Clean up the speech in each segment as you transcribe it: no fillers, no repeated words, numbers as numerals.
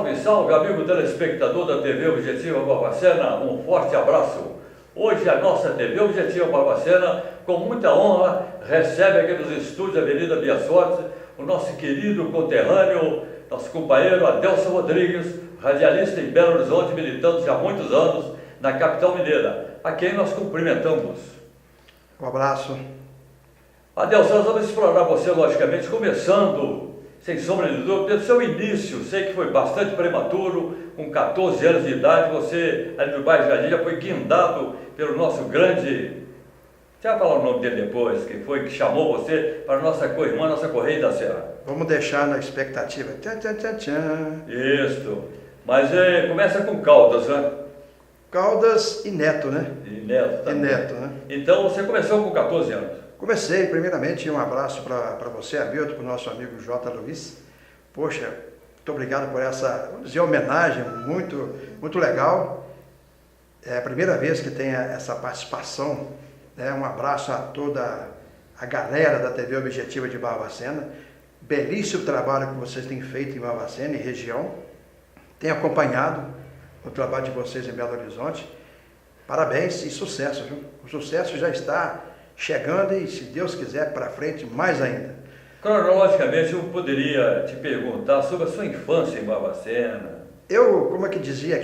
Salve, salve, amigo telespectador da TV Objetiva Barbacena, um forte abraço. Hoje a nossa TV Objetiva Barbacena, com muita honra, recebe aqui nos estúdios da Avenida Bias Fortes o nosso querido conterrâneo, nosso companheiro Adelson Rodrigues, radialista em Belo Horizonte, militando já há muitos anos na capital mineira, a quem nós cumprimentamos. Um abraço. Adelson, nós vamos explorar você, logicamente, começando, sem sombra de dúvida, do seu início. Sei que foi bastante prematuro, com 14 anos de idade, você, ali no bairro Jardim, já foi guindado pelo nosso grande... Você vai falar o nome dele depois, que foi que chamou você para a nossa co-irmã, nossa Correia da Serra. Vamos deixar na expectativa. Tchan, tchan, tchan, tchan. Isso. Mas começa com Caldas, né? Caldas e Neto, né? E Neto também. E Neto, né? Então você começou com 14 anos. Comecei, primeiramente, um abraço para você, Hamilton, para o nosso amigo J. Luiz. Poxa, muito obrigado por essa, vamos dizer, homenagem muito legal. É a primeira vez que tem essa participação, né? Um abraço a toda a galera da TV Objetiva de Barbacena. Belíssimo trabalho que vocês têm feito em Barbacena e região. Tenho acompanhado o trabalho de vocês em Belo Horizonte. Parabéns e sucesso, viu? O sucesso já está chegando e, se Deus quiser, para frente mais ainda. Cronologicamente, eu poderia te perguntar sobre a sua infância em Barbacena. Eu, como é que dizia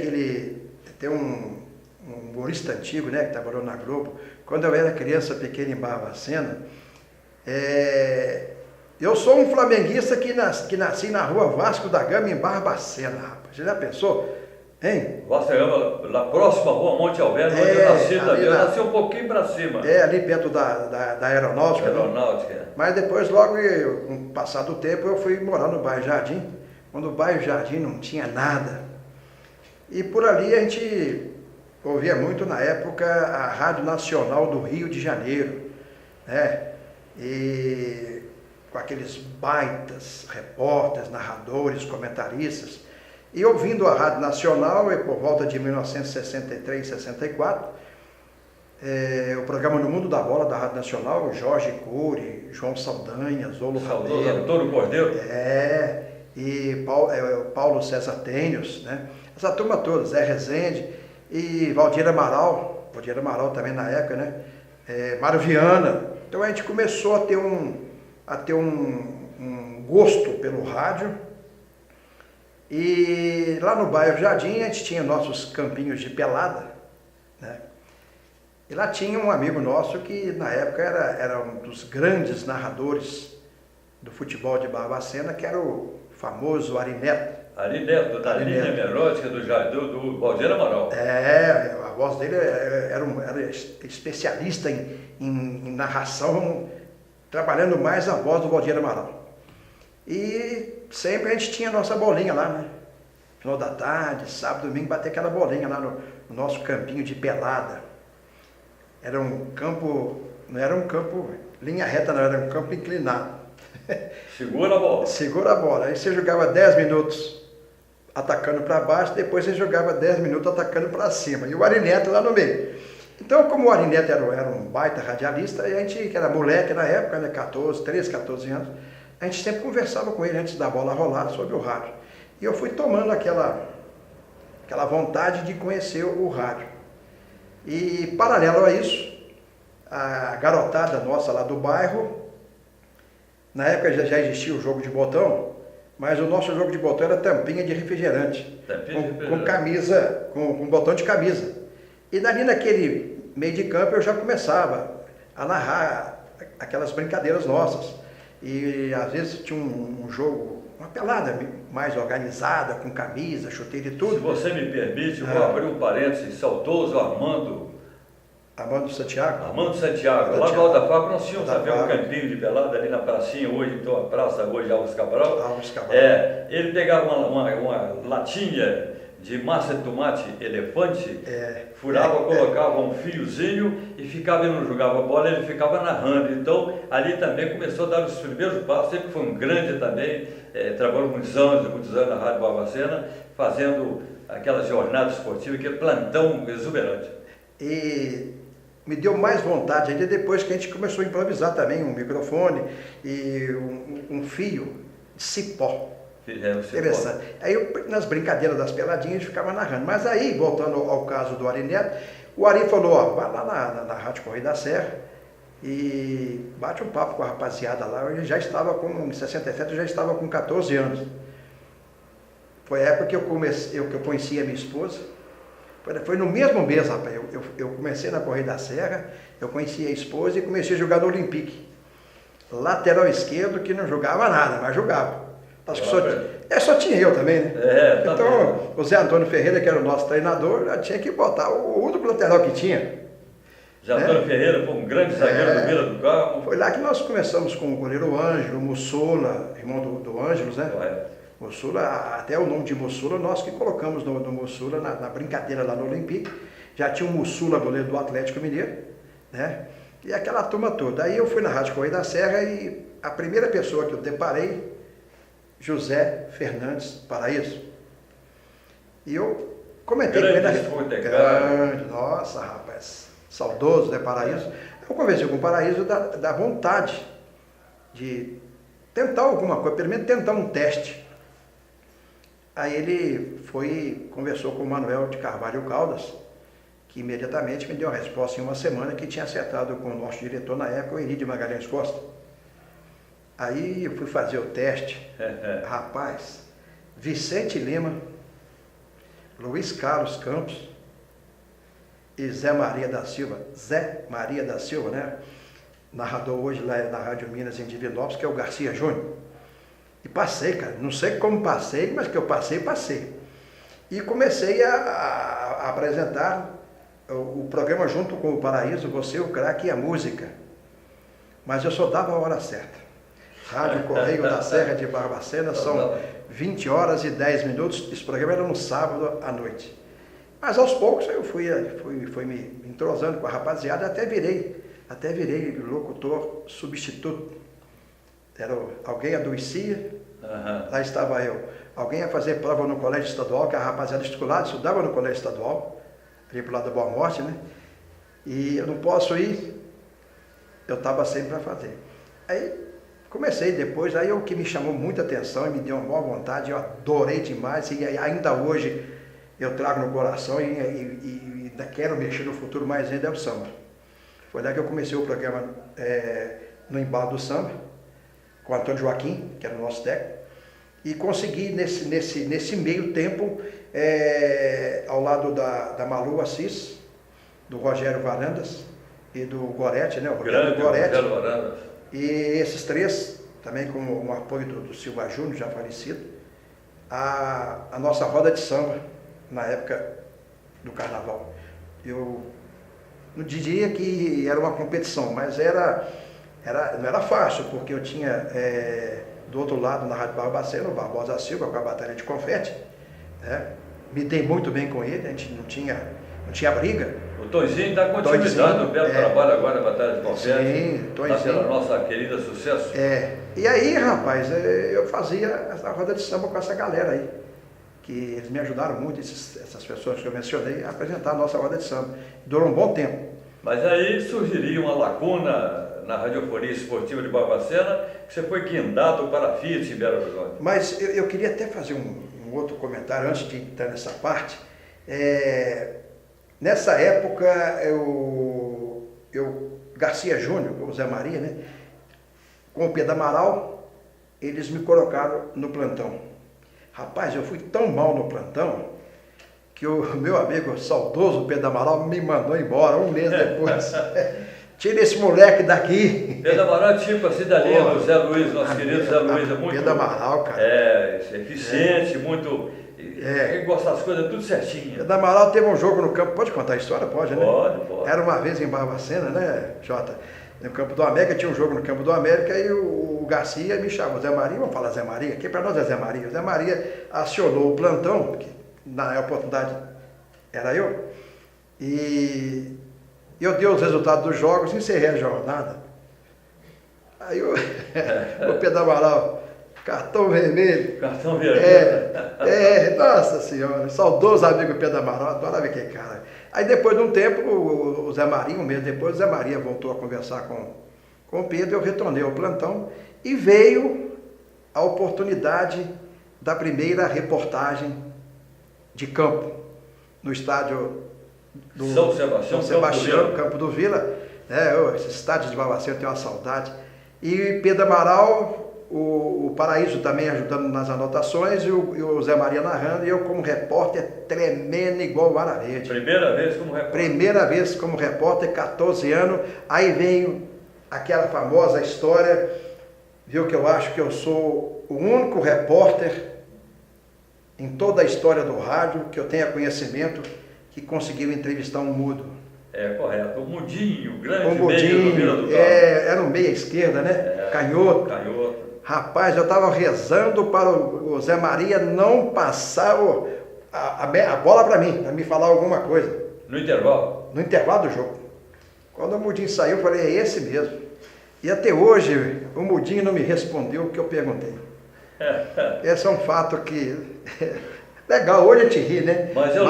tem um humorista antigo, né, que trabalhou na Globo, quando eu era criança pequena em Barbacena, eu sou um flamenguista que nasci na rua Vasco da Gama, em Barbacena, rapaz. Você já pensou? Hein? Vasco da Gama, na próxima rua Monte Alverne, onde eu nasci também. Eu nasci um pouquinho para cima. Ali perto da Aeronáutica. Aeronáutica. Né? Mas depois, logo, com o passar do tempo, eu fui morar no bairro Jardim, quando o bairro Jardim não tinha nada. E por ali a gente ouvia muito, na época, a Rádio Nacional do Rio de Janeiro, né? E com aqueles baitas repórteres, narradores, comentaristas. E ouvindo a Rádio Nacional, por volta de 1963, 64, o programa No Mundo da Bola da Rádio Nacional, Jorge Cury, João Saldanha, Zolo Rabeiro, Antônio Cordeiro. E Paulo César Tênios, né? Essa turma toda, Zé Rezende e Valdir Amaral também na época, né? Mário Viana. Então a gente começou a ter um gosto pelo rádio. E lá no bairro Jardim a gente tinha nossos campinhos de pelada, né? E lá tinha um amigo nosso que na época era um dos grandes narradores do futebol de Barbacena, que era o famoso Ari Neto. Ari Neto, da linha melódica do Valdir Amaral. A voz dele era especialista em narração, trabalhando mais a voz do Valdir Amaral. E sempre a gente tinha a nossa bolinha lá, né? Final da tarde, sábado, domingo, bater aquela bolinha lá no nosso campinho de pelada. Era um campo, não era um campo linha reta, não, era um campo inclinado. Segura a bola. Segura a bola. Aí você jogava 10 minutos atacando para baixo, depois você jogava 10 minutos atacando para cima. E o Ari Neto lá no meio. Então, como o Ari Neto era um baita radialista, a gente, que era moleque na época, né, 13, 14 anos, a gente sempre conversava com ele antes da bola rolar sobre o rádio. E eu fui tomando aquela vontade de conhecer o rádio. E, paralelo a isso, a garotada nossa lá do bairro, na época já existia o jogo de botão, mas o nosso jogo de botão era tampinha de refrigerante, com camisa, com botão de camisa. E dali naquele meio de campo eu já começava a narrar aquelas brincadeiras nossas. E às vezes tinha um jogo, uma pelada mais organizada, com camisa, chuteira e tudo. Se você me permite, eu vou abrir um parênteses, saudoso Armando Santiago. Lá no Alto da Fábrica nós tínhamos também um campinho de pelada ali na pracinha, hoje, então a praça hoje Alves Cabral. Ele pegava uma latinha de massa de tomate elefante, furava, colocava um fiozinho e ficava, ele não jogava bola, ele ficava narrando. Então, ali também começou a dar os primeiros passos, ele foi um grande também, trabalhou muitos anos na Rádio Barbacena, fazendo aquelas jornadas esportivas, aquele plantão exuberante. E me deu mais vontade ainda depois que a gente começou a improvisar também um microfone e um fio de cipó. Interessante. Aí nas brincadeiras das peladinhas a gente ficava narrando. Mas aí, voltando ao caso do Ari Neto, o Ari falou, ó, vai lá na Rádio Correio da Serra e bate um papo com a rapaziada lá. Eu já estava em 67, eu já estava com 14 anos. Foi a época que eu conheci a minha esposa. Foi no mesmo mês, rapaz. Eu comecei na Correio da Serra, eu conheci a esposa e comecei a jogar no Olympique. Lateral esquerdo que não jogava nada, mas jogava. Acho que só tinha eu também, né? Então, o Zé Antônio Ferreira, que era o nosso treinador, já tinha que botar o único lateral que tinha. Zé Antônio Ferreira foi um grande zagueiro do Vila do Carmo. Foi lá que nós começamos com o goleiro Ângelo, Mussola, irmão do Ângelos, né? Mussola, até o nome de Mussola, nós que colocamos no Mussola na brincadeira lá no Olympique. Já tinha o Mussola, goleiro do Atlético Mineiro, né? E aquela turma toda. Aí eu fui na Rádio Correio da Serra e a primeira pessoa que eu deparei, José Fernandes Paraíso. E eu comentei com ele. Grande, nossa, rapaz, saudoso, né, Paraíso. Eu conversei com o Paraíso da vontade de tentar alguma coisa, pelo menos tentar um teste. Aí ele conversou com o Manuel de Carvalho Caldas, que imediatamente me deu a resposta em uma semana, que tinha acertado com o nosso diretor na época, o Henrique de Magalhães Costa. Aí eu fui fazer o teste, rapaz, Vicente Lima, Luiz Carlos Campos e Zé Maria da Silva, né? Narrador hoje lá na Rádio Minas em Divinópolis, que é o Garcia Júnior. E passei, cara, não sei como passei, mas que eu passei. E comecei a apresentar o programa junto com o Paraíso, Você, o Craque e a Música. Mas eu só dava a hora certa. Rádio Correio da Serra de Barbacena, são 20 horas e 10 minutos, esse programa era no sábado à noite. Mas aos poucos eu fui me entrosando com a rapaziada, até virei locutor substituto. Era alguém adoecia, lá estava eu. Alguém ia fazer prova no colégio estadual, que a rapaziada estudava no colégio estadual, ali pro lado da Boa Morte, né? E eu não posso ir, eu estava sempre para fazer. Aí comecei depois, aí o que me chamou muita atenção e me deu uma boa vontade, eu adorei demais, e ainda hoje eu trago no coração e quero mexer no futuro mais ainda, é o samba. Foi lá que eu comecei o programa no embalo do samba, com o Antônio Joaquim, que era o nosso técnico, e consegui nesse meio tempo, ao lado da Malu Assis, do Rogério Varandas e do Goretti, né? O Rogério Varandas. E esses três, também com o apoio do Silva Júnior, já falecido, a nossa roda de samba, na época do carnaval. Eu não diria que era uma competição, mas não era fácil, porque eu tinha do outro lado, na Rádio Barbacena, o Barbosa Silva, com a batalha de confete, né? Me dei muito bem com ele, a gente não tinha briga. O Tonzinho está continuidade, o belo trabalho agora na Batalha de Confete. Sim, Tonzinho. Pela nossa querida Sucesso. E aí, rapaz, eu fazia essa roda de samba com essa galera aí, que eles me ajudaram muito, essas pessoas que eu mencionei, a apresentar a nossa roda de samba. Durou um bom tempo. Mas aí surgiria uma lacuna na radiofonia esportiva de Barbacena, que você foi guindado para a Fiat em Belo Horizonte. Mas eu queria até fazer um outro comentário antes de entrar nessa parte. Nessa época, Garcia Júnior, o Zé Maria, né, com o Pedro Amaral, eles me colocaram no plantão. Rapaz, eu fui tão mal no plantão que o meu amigo saudoso Pedro Amaral me mandou embora um mês depois. Tira esse moleque daqui. Pedro Amaral é tipo a cidadania do Zé Luiz, nosso querido Zé Luiz, é muito... Pedro Amaral, cara. Eficiente, muito... Ele gosta das coisas tudo certinho. Pedro Amaral teve um jogo no campo, pode contar a história? Pode, né? Pode. Era uma vez em Barbacena, né, Jota? No Campo do América, tinha um jogo no Campo do América e o Garcia me chamou, Zé Maria, vamos falar Zé Maria? Aqui para nós é Zé Maria. O Zé Maria acionou o plantão, que na oportunidade era eu, e eu dei os resultados dos jogos, encerrei a jornada. Aí o Pedro Amaral, cartão vermelho. Cartão vermelho. Nossa senhora, saudoso amigo Pedro Amaral, adorava aquele cara. Aí depois de um tempo, o Zé Maria, um mês depois, o Zé Maria voltou a conversar com o Pedro, eu retornei ao plantão e veio a oportunidade da primeira reportagem de campo no estádio do São Sebastião, Campo do Vila. Esses estádios de Barbacena eu tenho uma saudade. E Pedro Amaral, o Paraíso também ajudando nas anotações, e o Zé Maria narrando, e eu como repórter tremendo igual vara verde. Primeira vez como repórter? Primeira vez como repórter, 14 anos. Aí veio aquela famosa história, viu, que eu acho que eu sou o único repórter em toda a história do rádio que eu tenha conhecimento que conseguiu entrevistar um mudo. É, correto. O Mudinho, grande meio do Vila do Carmo. Era um meia esquerda, né? Canhoto. Rapaz, eu estava rezando para o Zé Maria não passar a bola para me falar alguma coisa. No intervalo? No intervalo do jogo. Quando o Mudinho saiu, eu falei, é esse mesmo. E até hoje, o Mudinho não me respondeu o que eu perguntei. Esse é um fato que... Legal, hoje a gente ri, né? Mas eu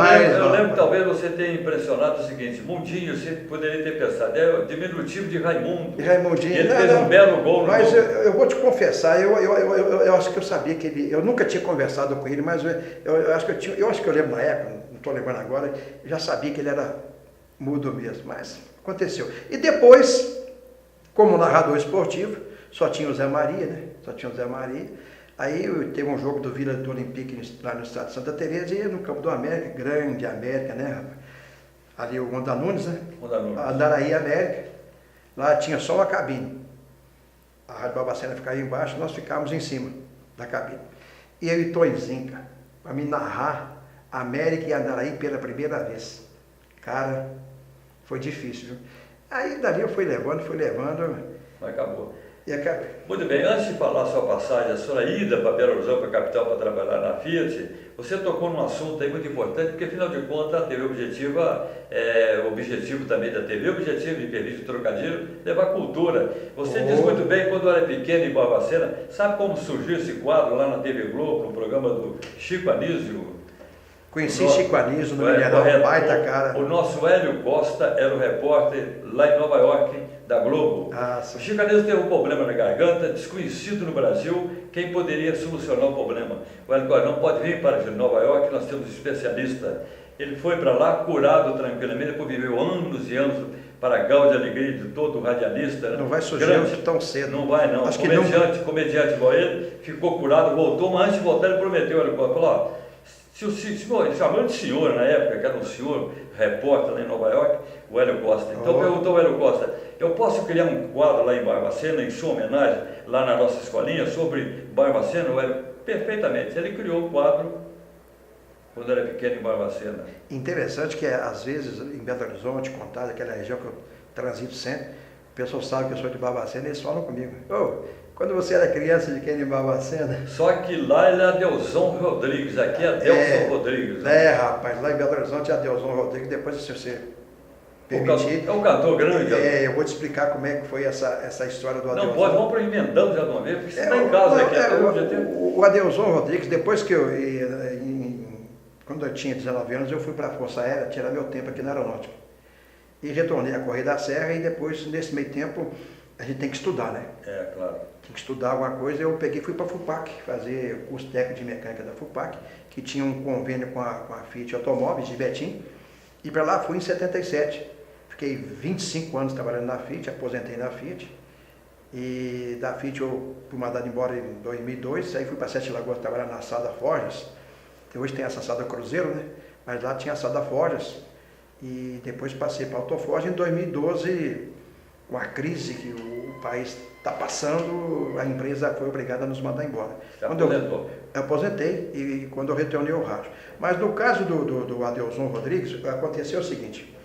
lembro que talvez você tenha impressionado o seguinte, Mundinho, você poderia ter pensado, é o diminutivo de Raimundo. De Raimundinho. Ele fez um belo gol no Mas gol. Eu vou te confessar, eu acho que eu sabia que ele... Eu nunca tinha conversado com ele, mas eu acho que eu lembro na época, não estou lembrando agora, já sabia que ele era mudo mesmo, mas aconteceu. E depois, como narrador esportivo, só tinha o Zé Maria, né? Aí teve um jogo do Vila do Olympique lá no estado de Santa Teresa e no campo do América, grande América, né, rapaz? Ali o Gonda Nunes, né? Andaraí América. Lá tinha só uma cabine. A Rádio Barbacena ficava embaixo, nós ficávamos em cima da cabine. E eu e Tonzinho, cara, para me narrar América e Andaraí pela primeira vez. Cara, foi difícil, viu? Aí dali eu fui levando. Mas acabou. E acabei. Muito bem, antes de falar a sua passagem, a sua ida para Belo Horizonte, para a capital, para trabalhar na Fiat, você tocou num assunto aí muito importante, porque afinal de contas a TV Objetiva, o objetivo também da TV Objetiva, me permite o trocadilho, levar cultura. Você disse muito bem, quando eu era pequeno em Barbacena, sabe como surgiu esse quadro lá na TV Globo, no programa do Chico Anísio? Conheci Chico Anísio no Mineirão, baita cara. O nosso Hélio Costa era o repórter lá em Nova York, da Globo. O Chico Anísio teve um problema na garganta, desconhecido no Brasil, quem poderia solucionar o problema? O Hélio Costa não pode vir para Nova York, nós temos especialista. Ele foi para lá, curado tranquilamente, depois viveu anos e anos para a gal de alegria de todo radialista. Não vai surgir tão cedo. Não vai não. Acho comediante igual ele, ficou curado, voltou, mas antes de voltar ele prometeu, o Hélio Costa, falou, ele chamou de senhor na época, que era um senhor repórter lá em Nova York, o Hélio Costa. Então perguntou ao Hélio Costa, eu posso criar um quadro lá em Barbacena, em sua homenagem, lá na nossa escolinha, sobre Barbacena? O Hélio, perfeitamente. Ele criou um quadro quando era pequeno em Barbacena. Interessante que, às vezes, em Belo Horizonte, Contagem, aquela região que eu transito sempre, o pessoal sabe que eu sou de Barbacena e eles falam comigo. Quando você era criança de quem em Barbacena? Só que lá ele é Adelson Rodrigues, aqui é Adelson Rodrigues. Né? Rapaz, lá em Belo Horizonte é Adelson Rodrigues, depois se você permitir... É um cantor grande. Eu vou te explicar como é que foi essa história do Adelson. Não pode, vamos para emendando já de uma vez, porque você está em casa aqui. O Adelson Rodrigues, depois que quando eu tinha 19 anos, eu fui para a Força Aérea tirar meu tempo aqui na Aeronáutica. E retornei a Correia da Serra e depois, nesse meio tempo, a gente tem que estudar, né? Claro. Tem que estudar alguma coisa, eu peguei e fui para a FUPAC, fazer o curso técnico de mecânica da FUPAC, que tinha um convênio com a Fiat Automóveis de Betim, e para lá fui em 77. Fiquei 25 anos trabalhando na Fiat, aposentei na Fiat, e da Fiat eu fui mandado embora em 2002, aí fui para Sete Lagoas trabalhar na Sada Forjas, hoje tem essa Sada Cruzeiro, né? Mas lá tinha a Sada Forjas, e depois passei para a Autoforja em 2012, com a crise que o país está passando, a empresa foi obrigada a nos mandar embora. Eu aposentei e quando eu retornei ao rádio. Mas no caso do Adelson Rodrigues, aconteceu o seguinte,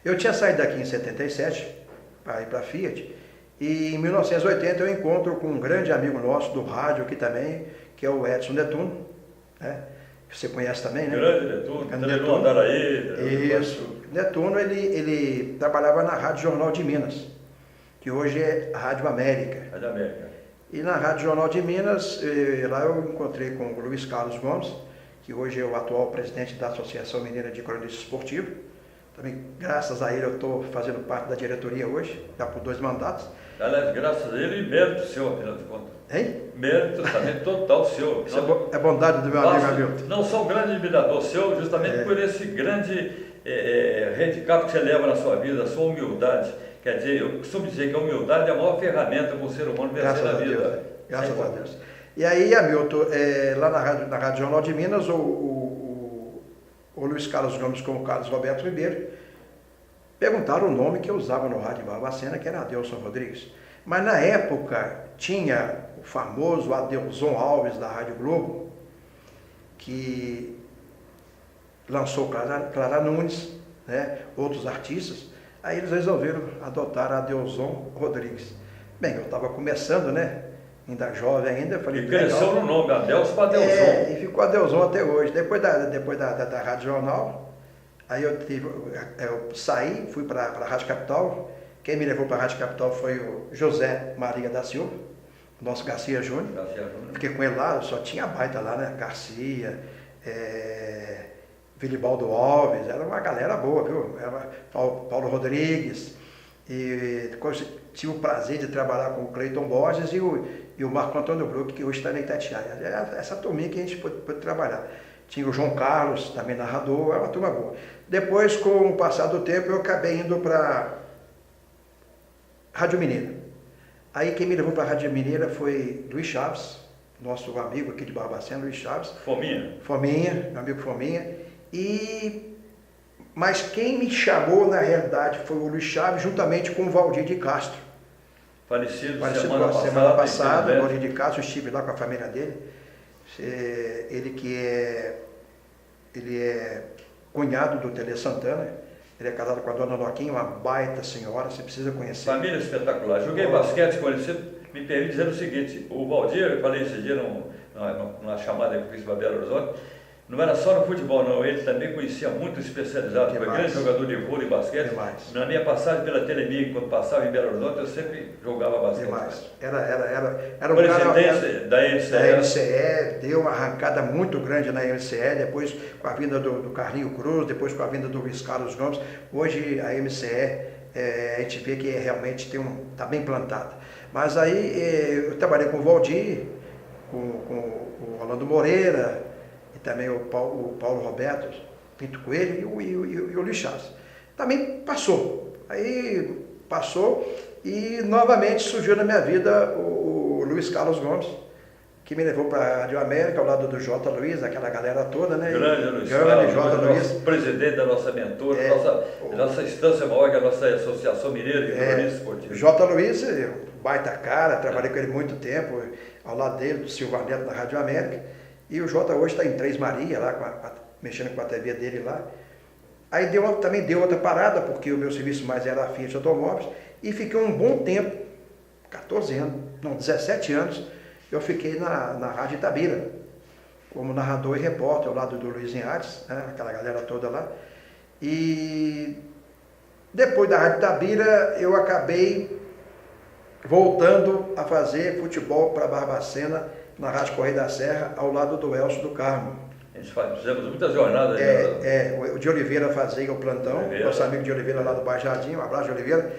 eu tinha saído daqui em 77, para ir para a Fiat, e em 1980 eu encontro com um grande amigo nosso do rádio aqui também, que é o Edson Netuno, né? Você conhece também, né? Grande Netuno, Andaraí. Isso. Netuno, ele trabalhava na Rádio Jornal de Minas, que hoje é a Rádio América. Rádio América. E na Rádio Jornal de Minas, lá eu encontrei com o Luiz Carlos Gomes, que hoje é o atual presidente da Associação Mineira de Cronistas Esportivos, Também, graças a ele, eu estou fazendo parte da diretoria hoje, já por 2 mandatos. Aliás, graças a ele, e mérito seu, afinal de contas. Hein? Mérito também total seu. Isso é bondade do meu amigo Hamilton. Não sou um grande admirador seu, justamente por esse grande handicap que você leva na sua vida, a sua humildade. Quer dizer, eu costumo dizer que a humildade é a maior ferramenta para o ser humano vencer na vida. Graças a Deus. E aí, Hamilton, lá na Rádio Jornal de Minas, o Luiz Carlos Gomes com o Carlos Roberto Ribeiro perguntaram o nome que eu usava no rádio em Barbacena, que era Adelson Rodrigues. Mas na época tinha o famoso Adelson Alves da Rádio Globo, que lançou Clara Nunes, né, outros artistas. Aí eles resolveram adotar Adelson Rodrigues. Bem, eu estava começando, né? Ainda jovem ainda, eu falei... E cresceu no nome, Adelson para Adelson. E ficou Adelson até hoje. Depois da Rádio Jornal, aí eu saí, fui para a Rádio Capital. Quem me levou para a Rádio Capital foi o José Maria da Silva, o nosso Garcia Júnior. Fiquei com ele lá, só tinha baita lá, né? Garcia, Vilibaldo Alves, era uma galera boa, viu? Era Paulo Rodrigues. E tive o prazer de trabalhar com o Cleiton Borges e o Marco Antônio Bruck, que hoje está na Itatiaia. Essa turminha que a gente pôde trabalhar. Tinha o João Carlos, também narrador, era uma turma boa. Depois, com o passar do tempo, eu acabei indo para Rádio Mineira. Aí quem me levou para a Rádio Mineira foi Luiz Chaves, nosso amigo aqui de Barbacena, Luiz Chaves. Fominha, meu amigo Fominha. Mas quem me chamou, na realidade, foi o Luiz Chaves, juntamente com o Valdir de Castro. Falecido semana passada, o Valdir de Castro, eu estive lá com a família dele. Ele é cunhado do Tele Santana, ele é casado com a dona Loquinha, uma baita senhora, você precisa conhecer. Família espetacular. Joguei basquete com ele, você me permite dizer o seguinte, o Valdir, eu falei esse dia numa chamada que eu fiz para Belo Horizonte, não era só no futebol, não. Ele também conhecia muito especializado, foi grande jogador de vôlei e basquete. Demais. Na minha passagem pela Telemig, quando passava em Belo Horizonte, eu sempre jogava basquete. Demais. Era um presidente da MCE. Da MCE, deu uma arrancada muito grande na MCE, depois com a vinda do Carlinho Cruz, depois com a vinda do Luiz Carlos Gomes. Hoje a MCE, a gente vê que realmente está bem plantada. Mas aí eu trabalhei com o Valdir, com o Orlando Moreira, e também o Paulo Roberto Pinto Coelho e o Luiz Chaves. Também passou. Aí passou e novamente surgiu na minha vida o Luiz Carlos Gomes, que me levou para a Rádio América, ao lado do J. Luiz, aquela galera toda, né? Grande Luiz Carlos, J. Luiz, presidente da nossa mentora, nossa instância maior, que é a nossa Associação Mineira de Jornalismo Esportivo. J. Luiz, baita cara, trabalhei com ele muito tempo, ao lado dele, do Silva Neto, na Rádio América. E o Jota hoje está em Três Maria, lá, mexendo com a TV dele lá. Aí também deu outra parada, porque o meu serviço mais era a Fiat Automóveis, e fiquei um bom tempo, 17 anos, eu fiquei na Rádio Itabira, como narrador e repórter, ao lado do Luiz Inhares, né, aquela galera toda lá. E depois da Rádio Itabira, eu acabei voltando a fazer futebol para Barbacena, na Rádio Correio da Serra, ao lado do Elcio do Carmo. Fizemos muitas jornadas. O de Oliveira fazia o plantão, nosso amigo de Oliveira lá do Bairro Jardim, um abraço de Oliveira,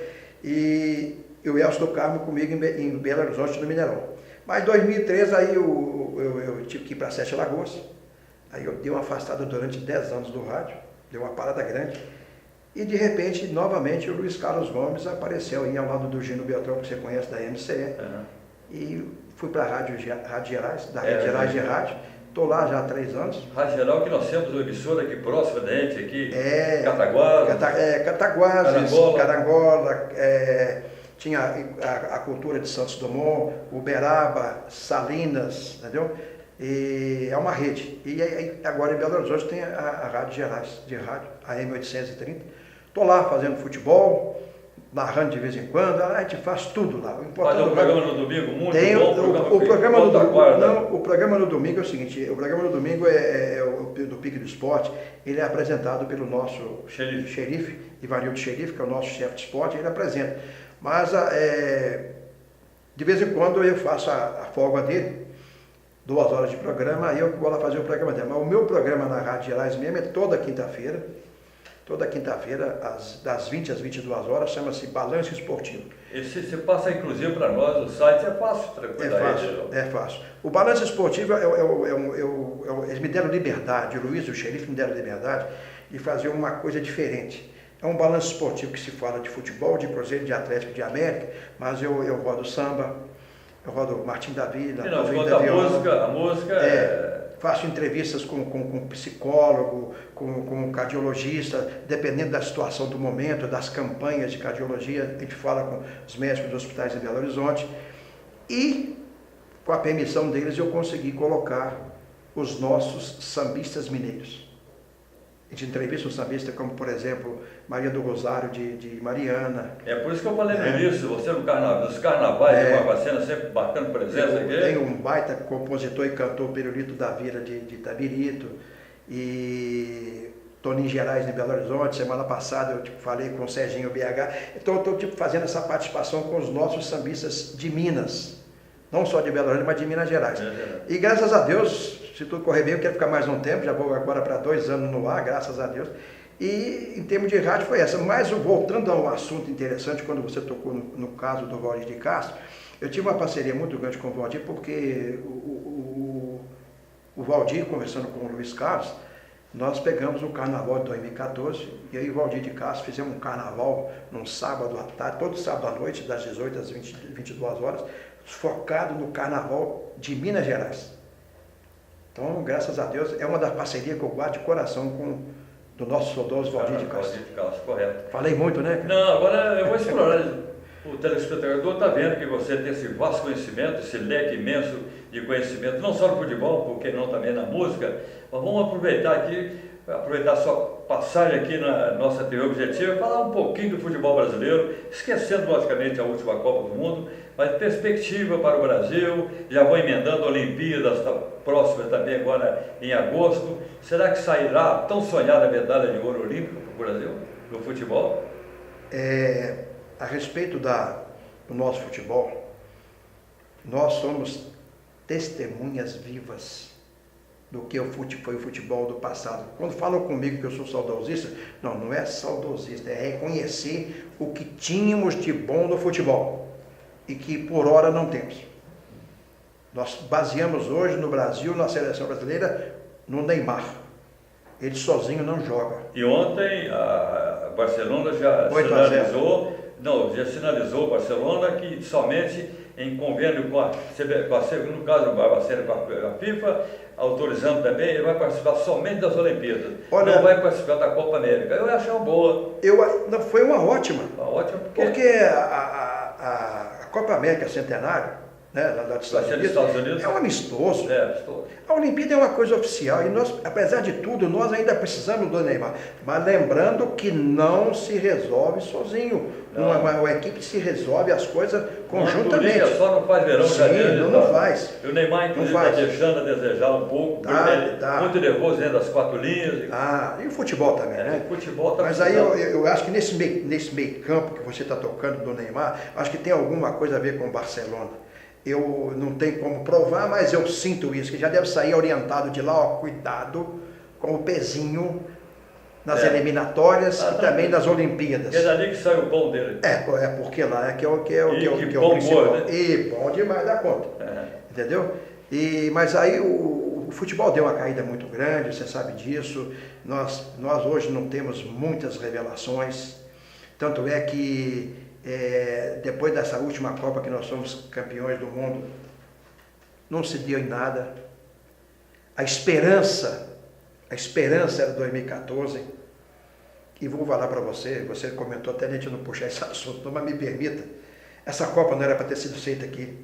e o Elcio do Carmo comigo em Belo Horizonte, no Mineirão. Mas em 2013, aí eu tive que ir para Sete Lagoas, aí eu dei uma afastada durante 10 anos do rádio, deu uma parada grande, e de repente, novamente, o Luiz Carlos Gomes apareceu aí ao lado do Gino Beltrão, que você conhece, da MCE, e fui para a Rádio Gerais, da Rede Gerais de Rádio. Estou lá já há 3 anos. Rádio Geral, que nós temos uma emissora aqui próxima da gente, aqui, Cataguases. Carangola, tinha a cultura de Santos Dumont, Uberaba, Salinas, entendeu? E é uma rede. E agora em Belo Horizonte tem a Rádio Gerais de Rádio, a M830. Estou lá fazendo futebol, narrando de vez em quando, a gente faz tudo lá. Faz um programa no domingo muito bom. O programa no domingo é o seguinte, o programa no domingo é do Pique do Esporte, ele é apresentado pelo nosso xerife, Ivanildo Xerife, que é o nosso chefe de esporte, ele apresenta. Mas de vez em quando eu faço a folga dele, 2 horas de programa, aí eu vou lá fazer o programa dele. Mas o meu programa na Rádio Gerais mesmo é toda quinta-feira, toda quinta-feira, das 20 às 22 horas, chama-se Balanço Esportivo. E se passa, inclusive, para nós, o site é fácil. É fácil. O Balanço Esportivo, eles me deram liberdade, o Luiz e o xerife me deram liberdade de fazer uma coisa diferente. É um balanço esportivo que se fala de futebol, de Cruzeiro, de Atlético, de América, mas eu rodo samba, eu rodo Martim da Vila, a música faço entrevistas com psicólogo, com cardiologista, dependendo da situação do momento, das campanhas de cardiologia, a gente fala com os médicos dos hospitais de Belo Horizonte, e com a permissão deles eu consegui colocar os nossos sambistas mineiros. A gente entrevista um sambista como, por exemplo, Maria do Rosário de Mariana. É por isso que eu falei no início, você no dos carnavais de Barbacena, sempre marcando presença aqui. Tem um baita compositor e cantor, Pirulito da Vila de Itabirito, e Toninho Gerais de Belo Horizonte. Semana passada eu falei com o Serginho BH. Então eu estou fazendo essa participação com os nossos sambistas de Minas. Não só de Belo Horizonte, mas de Minas Gerais. E graças a Deus, se tudo correr bem, eu quero ficar mais um tempo, já vou agora para 2 anos no ar, graças a Deus. E em termos de rádio foi essa. Mas voltando a um assunto interessante, quando você tocou no caso do Valdir de Castro, eu tive uma parceria muito grande com o Valdir, porque o Valdir, conversando com o Luiz Carlos, nós pegamos o carnaval de 2014, e aí o Valdir de Castro fizemos um carnaval num sábado à tarde, todo sábado à noite, das 18 às 22 horas, focado no carnaval de Minas Gerais. Então, graças a Deus, é uma das parcerias que eu guardo de coração do nosso saudoso Valdir de Castro. Valdir de Castro, correto. Falei muito, né? Não, agora eu vou explorar. O telespectador está vendo que você tem esse vasto conhecimento, esse leque imenso de conhecimento, não só no futebol, porque não também na música, mas vamos aproveitar a sua passagem aqui na nossa TV Objetiva, falar um pouquinho do futebol brasileiro, esquecendo logicamente a última Copa do Mundo, mas perspectiva para o Brasil, já vou emendando Olimpíadas, tá próxima também agora em agosto. Será que sairá a tão sonhada medalha de ouro olímpica para o Brasil, no futebol? A respeito do nosso futebol, nós somos testemunhas vivas do que foi o futebol do passado. Quando falam comigo que eu sou saudosista, não é saudosista, é reconhecer o que tínhamos de bom no futebol e que por hora não temos. Nós baseamos hoje no Brasil, na seleção brasileira, no Neymar. Ele sozinho não joga. E ontem a Barcelona já sinalizou o Barcelona que somente em convênio com no caso do Barbacena, com a FIFA, autorizando também, ele vai participar somente das Olimpíadas. Não vai participar da Copa América. Eu achei uma boa. Foi uma ótima. Porque a Copa América Centenário, né, lá dos Estados Unidos, é um amistoso. A Olimpíada é uma coisa oficial e nós, apesar de tudo, nós ainda precisamos do Neymar. Mas lembrando que não se resolve sozinho. Uma equipe se resolve as coisas conjuntamente. Só não faz verão, janeiro. Não faz. E o Neymar, inclusive, está deixando a desejar um pouco. Muito nervoso dentro das 4 linhas. E o futebol também, né? O futebol tá Mas aí eu acho que nesse meio campo que você está tocando do Neymar, acho que tem alguma coisa a ver com o Barcelona. Eu não tenho como provar, mas eu sinto isso, que já deve sair orientado de lá, cuidado com o pezinho nas eliminatórias e também nas Olimpíadas. É dali que sai o bom dele. Porque lá é que é o principal. Humor, né? E bom demais da conta. Entendeu? Mas aí o futebol deu uma caída muito grande, você sabe disso. Nós hoje não temos muitas revelações. Tanto é que depois dessa última Copa que nós somos campeões do mundo, não se deu em nada. A esperança era 2014, e vou falar para você comentou até a gente não puxar esse assunto, mas me permita, essa Copa não era para ter sido feita aqui.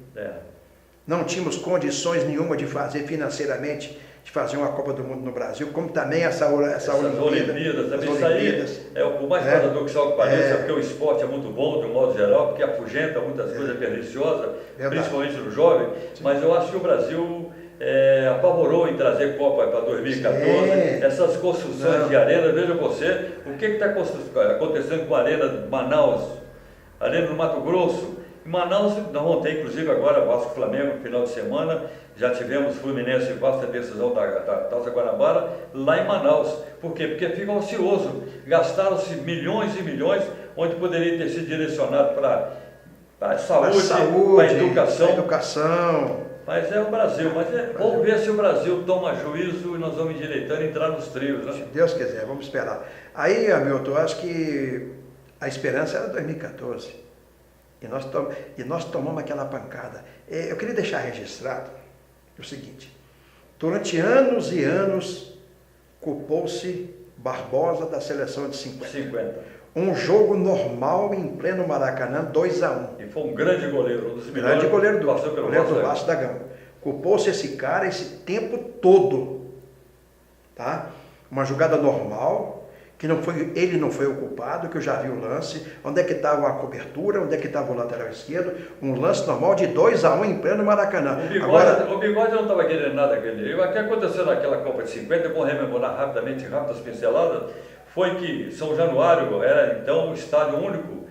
Não tínhamos condições nenhuma de fazer financeiramente, de fazer uma Copa do Mundo no Brasil, como também essa Olimpíadas. Também isso aí o mais paradoxal que pareça, porque o esporte é muito bom, de um modo geral, porque afugenta muitas coisas perniciosas, principalmente no jovem, mas eu acho que o Brasil apavorou em trazer Copa para 2014, essas construções de arena. Veja você, o que está acontecendo com a Arena de Manaus, a Arena do Mato Grosso, Em Manaus, nós vamos ter, inclusive, agora Vasco Flamengo no final de semana. Já tivemos Fluminense e Vasco, a decisão da Taça Guanabara, lá em Manaus. Por quê? Porque fica ocioso. Gastaram-se milhões e milhões, onde poderia ter sido direcionado para a saúde, para a educação. Mas é o Brasil. Vamos ver se o Brasil toma juízo e nós vamos endireitando e entrar nos trios. Né? Se Deus quiser, vamos esperar. Aí, Hamilton, eu acho que a esperança era 2014. E nós tomamos aquela pancada. Eu queria deixar registrado o seguinte: durante anos e anos, culpou-se Barbosa da seleção de 50. Um jogo normal em pleno Maracanã, 2-1. E foi um grande goleiro, um dos melhores. Grande goleiro do Vasco da Gama. Culpou-se esse cara esse tempo todo. Tá? Uma jogada normal, que ele não foi o culpado, que eu já vi o lance, onde é que estava a cobertura, onde é que estava o lateral esquerdo, um lance normal de 2-1 em pleno Maracanã. O Bigode não estava querendo nada aquele. O que aconteceu naquela Copa de 50, eu vou rememorar rápidas pinceladas, foi que São Januário era então um estádio único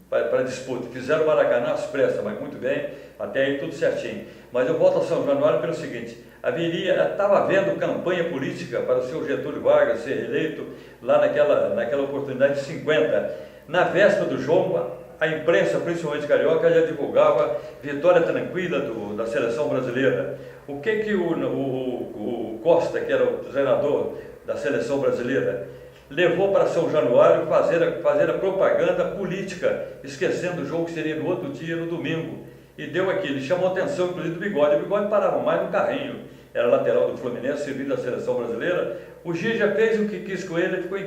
para disputa. Fizeram o Maracanã às pressas, mas muito bem, até aí tudo certinho. Mas eu volto a São Januário pelo seguinte: estava havendo campanha política para o senhor Getúlio Vargas ser eleito lá naquela oportunidade de 50. Na véspera do jogo, a imprensa, principalmente carioca, já divulgava vitória tranquila da seleção brasileira. O que o Costa, que era o treinador da seleção brasileira, levou para São Januário fazer a propaganda política, esquecendo o jogo que seria no outro dia, no domingo. E deu aquilo, chamou a atenção inclusive do Bigode. O Bigode parava mais no carrinho, era lateral do Fluminense, servindo da seleção brasileira. O Ginja fez o que quis com ele, ficou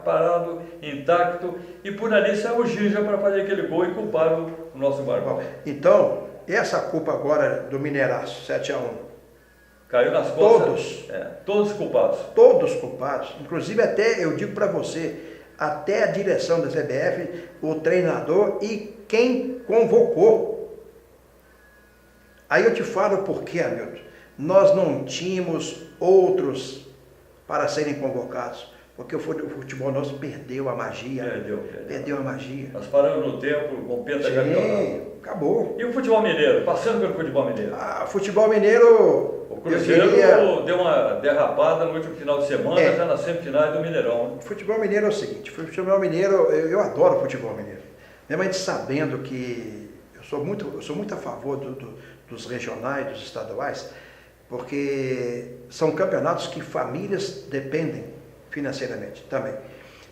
parado, intacto, e por ali saiu o Ginja para fazer aquele gol e culparam o nosso Barbosa. Então, essa culpa agora do Mineiraço, 7-1. Caiu nas costas. Todos culpados. Todos culpados. Inclusive, até, eu digo para você, até a direção da CBF, o treinador e quem convocou. Aí eu te falo por quê, Hamilton. Nós não tínhamos outros para serem convocados, porque o futebol nosso perdeu a magia. Perdeu a magia. Nós paramos no tempo com pentacampeonato. Acabou. E o futebol mineiro? Passando pelo futebol mineiro. Futebol mineiro... O Cruzeiro deu uma derrapada no último final de semana, já nas semifinais do Mineirão. O futebol mineiro é o seguinte: futebol mineiro, eu adoro o futebol mineiro. Mesmo a gente sabendo que eu sou muito a favor dos regionais, dos estaduais, porque são campeonatos que famílias dependem financeiramente também.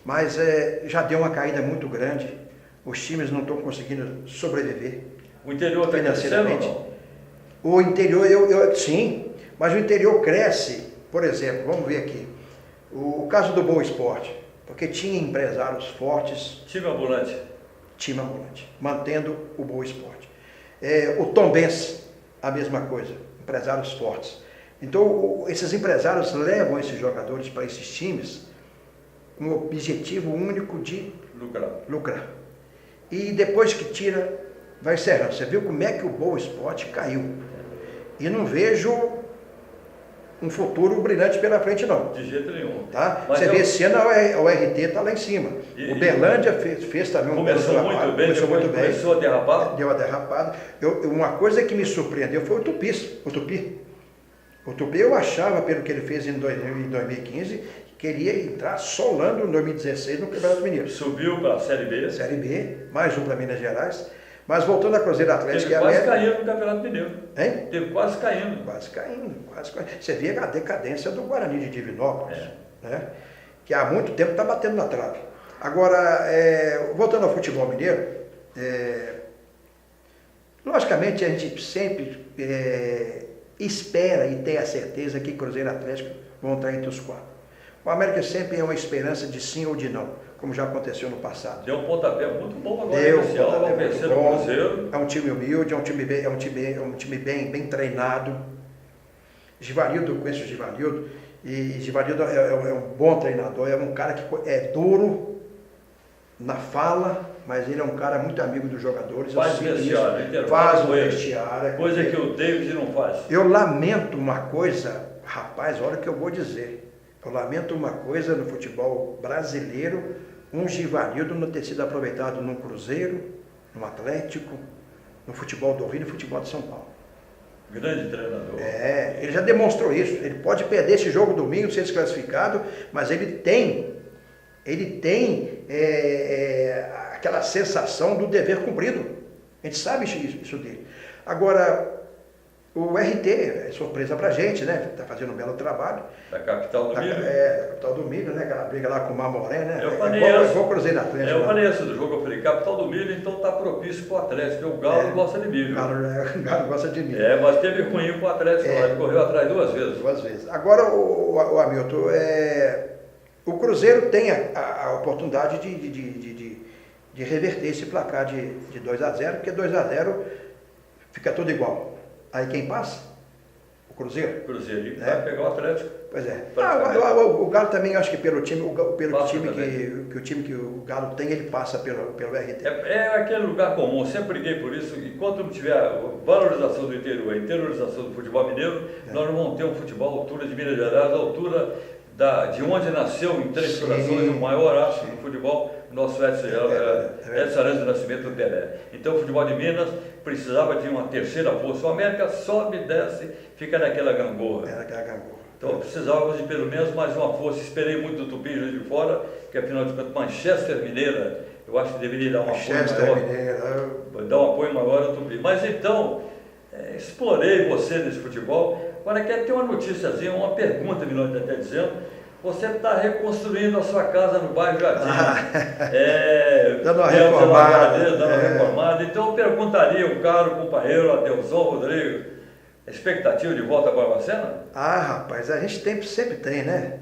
Mas já deu uma caída muito grande, os times não estão conseguindo sobreviver. O interior está financeiramente. O interior, sim, mas o interior cresce, por exemplo, vamos ver aqui, o caso do Boa Esporte, porque tinha empresários fortes. Time ambulante, mantendo o Boa Esporte. O Tombense, a mesma coisa, empresários fortes. Então, esses empresários levam esses jogadores para esses times com o objetivo único de lucrar. E depois que tira, vai encerrando. Você viu como é que o Boa Esporte caiu. E não vejo um futuro brilhante pela frente, não. De jeito nenhum. Tá? Você vê, esse ano o RT está lá em cima. O Berlândia fez também um belo trabalho. Começou muito bem. Começou a derrapar. Deu a derrapada. Uma coisa que me surpreendeu foi o Tupi. O Tupi eu achava, pelo que ele fez em 2015, que ele ia entrar solando em 2016 no Campeonato Mineiro. Subiu para a Série B. Série B, mais um para Minas Gerais. Mas voltando a Cruzeiro Atlético e América... Quase caindo no Campeonato Mineiro. Hein? Teve quase caindo. Quase caindo. Você vê a decadência do Guarani de Divinópolis, né? Que há muito tempo está batendo na trave. Agora, voltando ao futebol mineiro, logicamente a gente sempre espera e tem a certeza que Cruzeiro e Atlético vão estar entre os 4. O América sempre é uma esperança de sim ou de não, como já aconteceu no passado. Deu um pontapé muito bom agora. Vencer o Cruzeiro. É um time humilde, é um time bem treinado. Givanildo, eu conheço o Givanildo, e Givanildo é um bom treinador, é um cara que é duro na fala, mas ele é um cara muito amigo dos jogadores. Faz vestiário, faz o vestiário. Coisa que o David não faz. Eu lamento uma coisa, rapaz, olha o que eu vou dizer. Eu lamento uma coisa no futebol brasileiro, um Givanildo não ter sido aproveitado num Cruzeiro, num Atlético, no futebol do Rio e no futebol de São Paulo. Grande treinador. Ele já demonstrou isso. Ele pode perder esse jogo domingo, ser desclassificado, mas ele tem aquela sensação do dever cumprido. A gente sabe isso dele. Agora, o RT é surpresa pra gente, né? Está fazendo um belo trabalho. Da capital do milho. Da capital do milho, né? Aquela briga lá com o Mamoré, né? Eu falei igual o Cruzeiro Atlético. Eu falei isso do jogo, eu falei, capital do milho, então está propício para o Atlético, porque o Galo gosta de milho. O Galo gosta de milho. Mas teve ruim para o Atlético, ele correu atrás 2 vezes. 2 vezes. Agora, o Hamilton, o Cruzeiro tem a oportunidade de reverter esse placar de 2-0, porque 2-0 fica tudo igual. Aí quem passa? O Cruzeiro. Cruzeiro, vai pegar o Atlético. Pois é. O Galo também, acho que pelo time que o Galo tem, ele passa pelo RT. É aquele lugar comum, sempre briguei por isso. Enquanto não tiver a valorização do interior, a interiorização do futebol mineiro, nós não vamos ter um futebol à altura de Minas Gerais, à altura de onde nasceu em Três Corações o maior astro do futebol, nosso Edson Arantes do Nascimento Pelé. Então o futebol de Minas precisava de uma terceira força. O América sobe, desce, fica naquela gangorra. Então precisávamos de pelo menos mais uma força. Esperei muito do Tupi de Fora, que afinal de contas Manchester Mineira, eu acho que deveria dar um apoio maior ao Tupi. Mas então, explorei você nesse futebol. Agora quer ter uma noticiazinha, uma pergunta, melhor até dizendo. Você está reconstruindo a sua casa no bairro Jardim. Dando uma reformada. Então eu perguntaria o caro companheiro Adelson Rodrigues, a expectativa de volta a Barbacena? Rapaz, a gente sempre tem, né?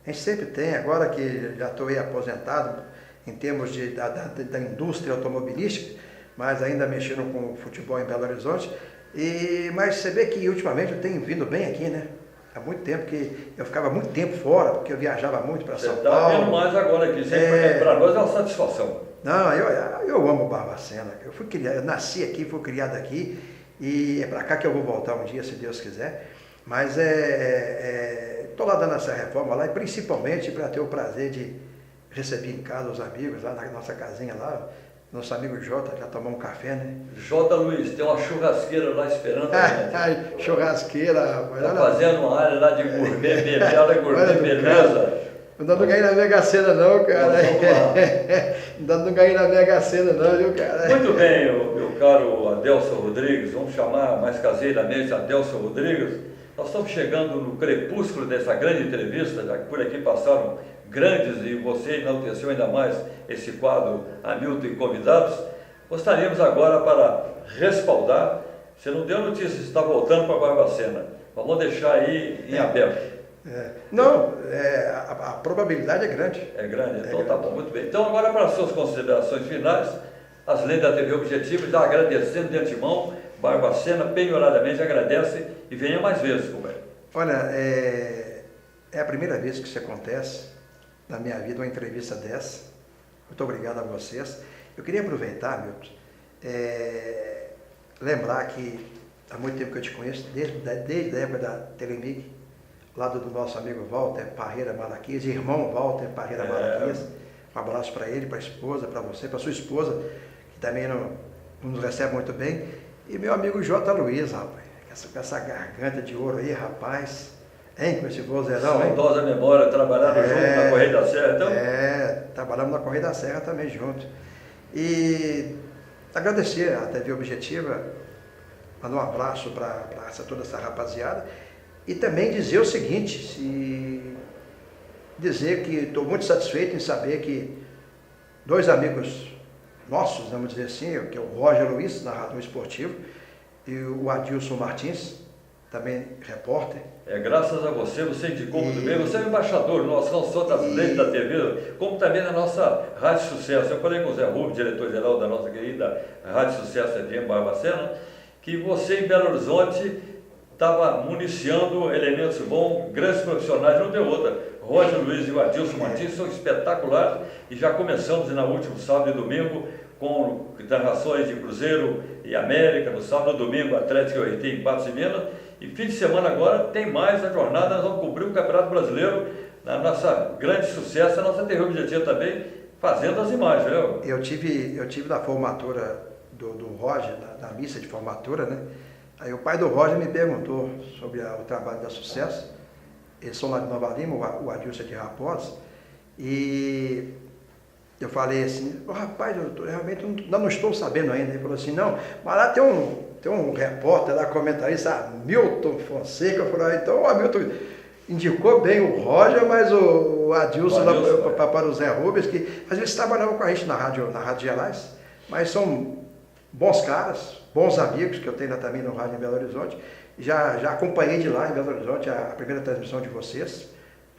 A gente sempre tem, agora que já estou aí aposentado em termos da indústria automobilística, mas ainda mexendo com o futebol em Belo Horizonte. Mas você vê que ultimamente eu tenho vindo bem aqui, né? Há muito tempo que eu ficava muito tempo fora, porque eu viajava muito para São Paulo. Você está vendo mais agora aqui, para nós é uma satisfação. Não, eu amo Barbacena. Eu nasci aqui, fui criado aqui, e é para cá que eu vou voltar um dia, se Deus quiser. Mas estou lá dando essa reforma lá, e principalmente para ter o prazer de receber em casa os amigos, lá na nossa casinha lá. Nosso amigo Jota, já tomou um café, né? Jota Luiz, tem uma churrasqueira lá esperando a gente. Churrasqueira, rapaz. Tá fazendo uma área lá de gourmet, beleza. Não dá não ganhar na Mega Sena não, cara. Não dá não ganhar na Mega Sena não, viu, cara? Muito bem, meu caro Adelson Rodrigues, vamos chamar mais caseiramente Adelson Rodrigues. Nós estamos chegando no crepúsculo dessa grande entrevista, já que por aqui passaram grandes e você enalteceu ainda mais esse quadro Hamilton e convidados. Gostaríamos agora para respaldar, você não deu notícia, você está voltando para Barbacena, vamos deixar aí em aberto. A probabilidade é grande. É grande, então tá bom, muito bem. Então agora para as suas considerações finais, as leis da TV Objetivo, já agradecendo de antemão, Barbacena penhoradamente agradece e venha mais vezes, companheiro. Olha, é a primeira vez que isso acontece na minha vida, uma entrevista dessa. Muito obrigado a vocês. Eu queria aproveitar, Milton, lembrar que há muito tempo que eu te conheço, desde a época da Telemig, lado do nosso amigo Walter Parreira Malaquias, irmão Walter Parreira Malaquias. Um abraço para ele, para a esposa, para você, para sua esposa, que também não nos recebe muito bem. E meu amigo J. Luiz, rapaz, com essa garganta de ouro aí, rapaz. Com esse vozeirão, hein? Saudosa memória, trabalhando junto na Correia da Serra, então? Trabalhamos na Correia da Serra também junto. E agradecer a TV Objetiva, mandar um abraço para toda essa rapaziada. E também dizer o seguinte, dizer que estou muito satisfeito em saber que 2 amigos nossos, vamos dizer assim, que é o Roger Luiz, narrador esportivo, e o Adilson Martins, também repórter. Graças a você indicou muito bem, você é o embaixador nosso, não só das leis da TV, como também da nossa Rádio Sucesso. Eu falei com o Zé Rubio, diretor-geral da nossa querida Rádio Sucesso FM Barbacena, que você em Belo Horizonte estava municiando elementos bons, grandes profissionais, não deu outra. Roger Luiz e o Adilson Martins são espetaculares e já começamos no último sábado e domingo com narrações de Cruzeiro e América, no sábado e domingo Atlético e Oitê em Patos e Minas, e fim de semana agora tem mais a jornada, nós vamos cobrir o Campeonato Brasileiro, na nossa grande sucesso, a nossa TV Objetiva também, fazendo as imagens, viu? Eu tive na formatura do Roger, da missa de formatura, né? Aí o pai do Roger me perguntou sobre o trabalho da Sucesso. Eles são lá de Nova Lima, o Adilson é de Raposa. E eu falei assim, rapaz, eu realmente não estou sabendo ainda. Ele falou assim, não, mas lá tem um repórter lá, comentarista, Milton Fonseca. Eu falei, então o Hamilton indicou bem o Roger, mas o Adilson lá para o Zé Rubens, mas eles trabalhavam com a gente na Rádio Gerais, mas são bons caras, bons amigos que eu tenho lá também no rádio em Belo Horizonte. Já acompanhei de lá em Belo Horizonte a primeira transmissão de vocês.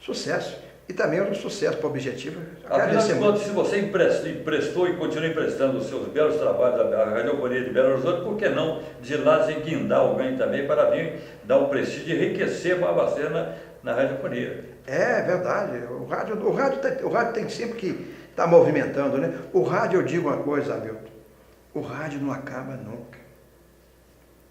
Sucesso. E também um sucesso para o Objetivo. Afinal de contas, se você emprestou e continua emprestando os seus belos trabalhos da Radiofonia de Belo Horizonte, por que não de lá desenguindar alguém também para vir dar um prestígio e enriquecer Barbacena na radiofonia? É verdade. O rádio tem sempre que estar movimentando, né? O rádio, eu digo uma coisa, Hamilton, o rádio não acaba nunca.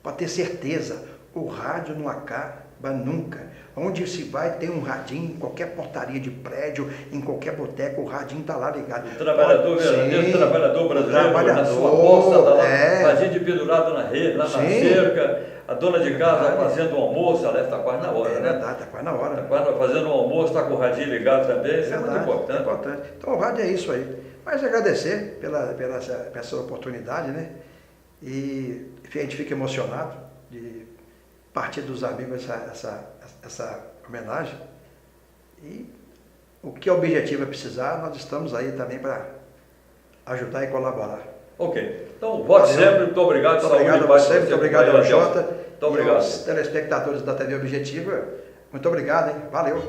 Pode ter certeza, o rádio não acaba nunca. Onde se vai, tem um radinho, em qualquer portaria de prédio, em qualquer boteca, o radinho está lá ligado. O trabalhador verdadeiro, o trabalhador brasileiro, na sua posta, está lá, radinho pendurado na rede, lá na cerca, a dona de casa fazendo o almoço, ela está quase na hora. É verdade, está quase na hora. Está quase fazendo o almoço, está com o radinho ligado também, isso é muito importante. É importante. Então o rádio é isso aí. Mas agradecer pela essa oportunidade, né? E a gente fica emocionado de partir dos amigos essa homenagem. E o que o Objetivo precisar, nós estamos aí também para ajudar e colaborar. Ok. Então, volte sempre. Muito obrigado. Muito obrigado a você, muito obrigado ao Jota. Muito obrigado. E aos telespectadores da TV Objetivo, muito obrigado, hein? Valeu.